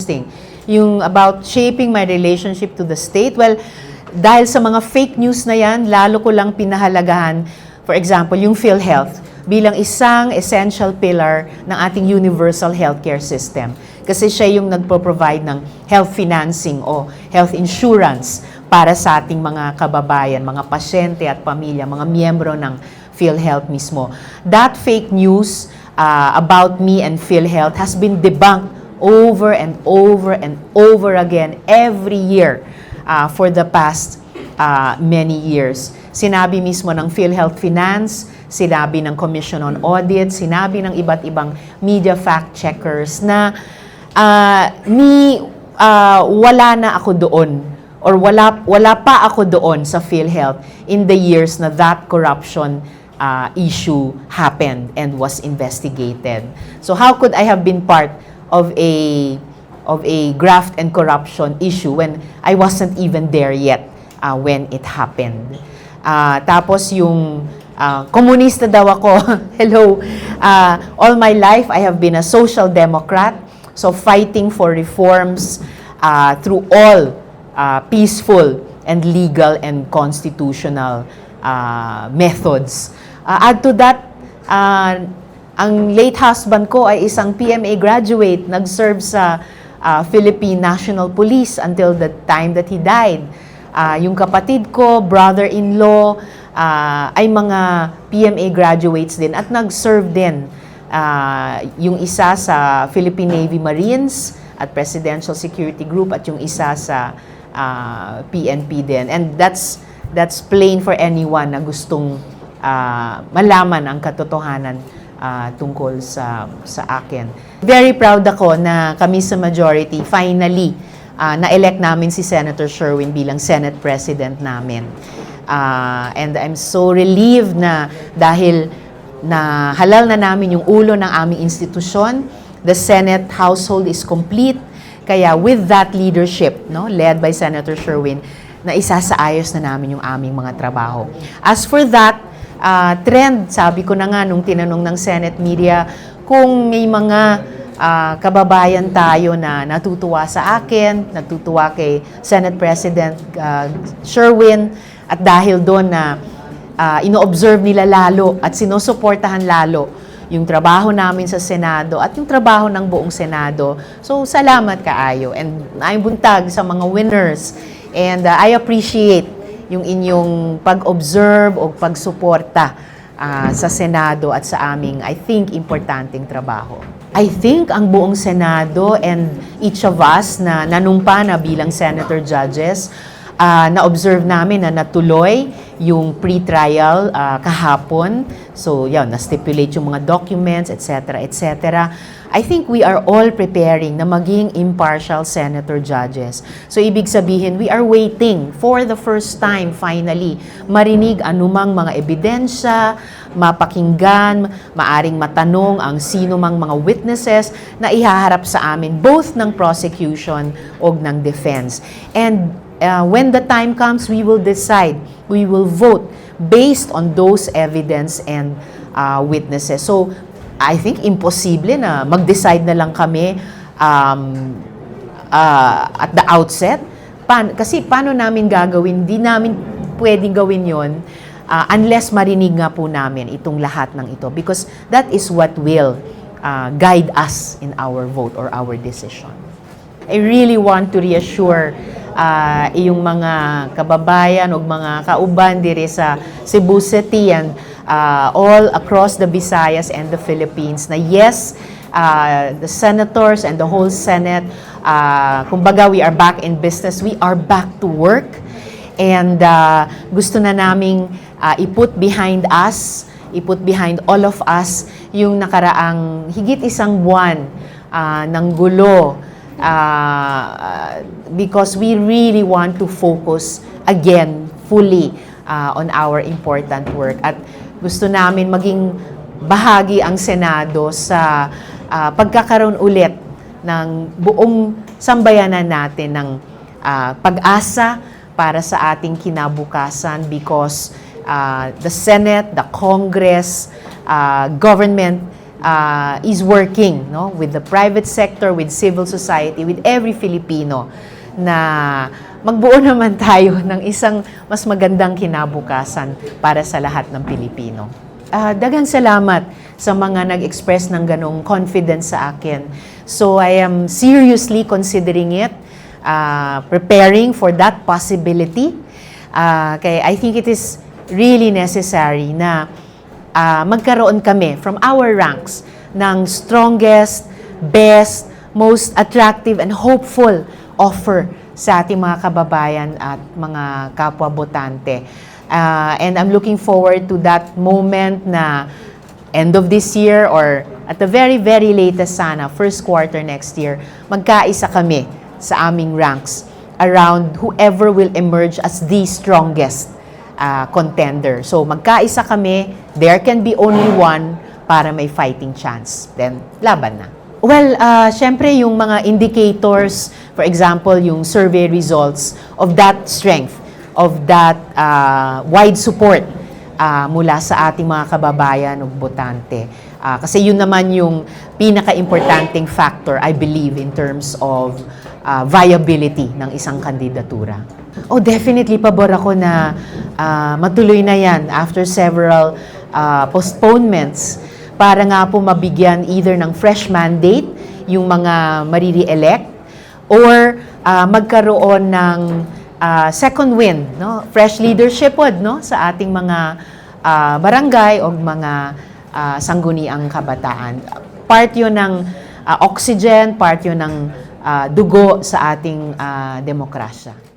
interesting. Yung about shaping my relationship to the state, well, dahil sa mga fake news na yan, lalo ko lang pinahalagahan, for example, yung PhilHealth bilang isang essential pillar ng ating universal healthcare system. Kasi siya yung nagpo-provide ng health financing o health insurance para sa ating mga kababayan, mga pasyente at pamilya, mga miyembro ng PhilHealth mismo. That fake news about me and PhilHealth has been debunked over and over and over again every year for the past many years. Sinabi mismo ng PhilHealth Finance, sinabi ng Commission on Audit, sinabi ng iba't ibang media fact-checkers na wala na ako doon or wala pa ako doon sa PhilHealth in the years na that corruption issue happened and was investigated. So how could I have been part of a graft and corruption issue when I wasn't even there yet when it happened? Tapos yung komunista daw ako. Hello. All my life I have been a social democrat, so fighting for reforms through all peaceful and legal and constitutional methods. Add to that, ang late husband ko ay isang PMA graduate, nag-serve sa Philippine National Police until the time that he died. Yung kapatid ko, brother-in-law, ay mga PMA graduates din at nag-serve din. Yung isa sa Philippine Navy Marines at Presidential Security Group at yung isa sa PNP din. And that's plain for anyone na gustong malaman ang katotohanan tungkol sa akin. Very proud ako na kami sa majority, finally, na-elect namin si Senator Sherwin bilang Senate President namin. And I'm so relieved na dahil na halal na namin yung ulo ng aming institusyon, the Senate household is complete. Kaya with that leadership, led by Senator Sherwin, na isasaayos na namin yung aming mga trabaho. As for that, trend, sabi ko na nga nung tinanong ng Senate media, kung may mga kababayan tayo na natutuwa sa akin, natutuwa kay Senate President Sherwin, at dahil doon na ino-observe nila lalo at sinusuportahan lalo yung trabaho namin sa Senado at yung trabaho ng buong Senado. So, salamat kaayo. And I'm buntag sa mga winners. And I appreciate yung inyong pag-observe o pagsuporta sa Senado at sa aming, I think, importanteng trabaho. I think ang buong Senado and each of us na nanumpa na bilang senator judges, na-observe namin na natuloy yung pre-trial kahapon. So, na-stipulate yung mga documents, etc., etc. I think we are all preparing na maging impartial senator judges. So, ibig sabihin, we are waiting for the first time, finally, marinig anumang mga ebidensya, mapakinggan, maaring matanong ang sino mang mga witnesses na ihaharap sa amin, both ng prosecution o ng defense. And when the time comes, we will decide, we will vote based on those evidence and witnesses. So, I think imposible na mag-decide na lang kami at the outset. Kasi paano namin gagawin? Di namin pwedeng gawin yon unless marinig nga po namin itong lahat ng ito. Because that is what will guide us in our vote or our decision. I really want to reassure iyong mga kababayan o mga kauban diri sa Cebu City and all across the Visayas and the Philippines na yes, the senators and the whole Senate, kumbaga we are back in business, we are back to work, and gusto na naming i-put behind us, i-put behind all of us yung nakaraang higit isang buwan ng gulo, because we really want to focus again fully on our important work. At gusto namin maging bahagi ang Senado sa pagkakaroon ulit ng buong sambayanan natin ng pag-asa para sa ating kinabukasan, because the Senate, the Congress, government is working, no, with the private sector, with civil society, with every Filipino na magbuo naman tayo ng isang mas magandang kinabukasan para sa lahat ng Pilipino. Daghang salamat sa mga nag-express ng ganong confidence sa akin. So I am seriously considering it, preparing for that possibility. Kaya I think it is really necessary na magkaroon kami from our ranks ng strongest, best, most attractive and hopeful offer sa ating mga kababayan at mga kapwa-botante. And I'm looking forward to that moment na end of this year or at the very, very latest sana, first quarter next year, magkaisa kami sa aming ranks around whoever will emerge as the strongest contender. So magkaisa kami, there can be only one para may fighting chance. Then, laban na. Well, syempre yung mga indicators, for example, yung survey results of that strength, of that wide support mula sa ating mga kababayan o botante. Kasi yun naman yung pinaka-importanting factor, I believe, in terms of viability ng isang kandidatura. Oh, definitely pabor ako na matuloy na yan after several postponements para nga po mabigyan either ng fresh mandate yung mga mariri-elect or magkaroon ng second wind, no? Fresh leadership no? Sa ating mga barangay o mga sangguniang kabataan. Part yun ng oxygen, part yun ng dugo sa ating demokrasya.